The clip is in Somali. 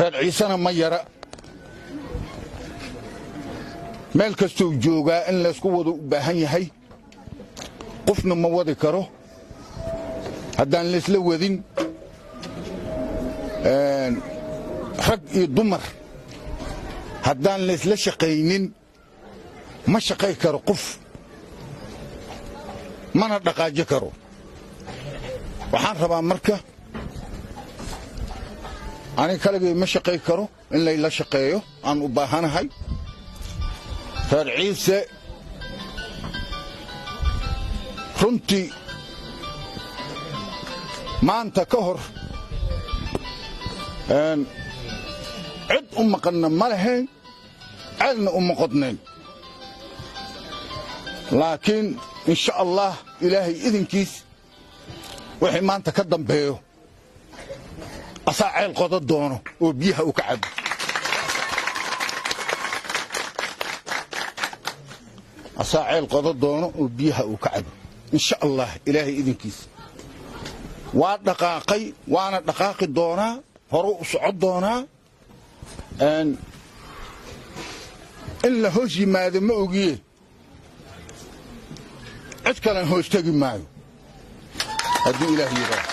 reer ciisana ma yara meel kastuu joogaa in laysku wada u baahan yahay qofna ma wadi karo haddaan laysla wadin rag iyo dumar haddaan laysla shaqaynin ma shaqay karo qof mana dhaqaaji karo waxaan rabaa marka aniga kaligay ma shaqay karo in layla shaqeeyo aan u baahanahay reer ciise runtii maanta ka hor cid u maqanna ma lahayn ceelna uma qodnayn laakiin insha allah ilaahay idinkiis wixii maanta ka dambeeyo asaa ceel qodo doono oo biyaha u ka cabo asaa ceel qodo doono oo biyaha uu ka cabo insha allah ilaahay idinkiis waa dhaqaaqay waana dhaqaaqi doonaa hore u socod doonaa in la hoos yimaado ma ogiye cid kalen hoos tegi maayo haddii ilaah yidhaahdo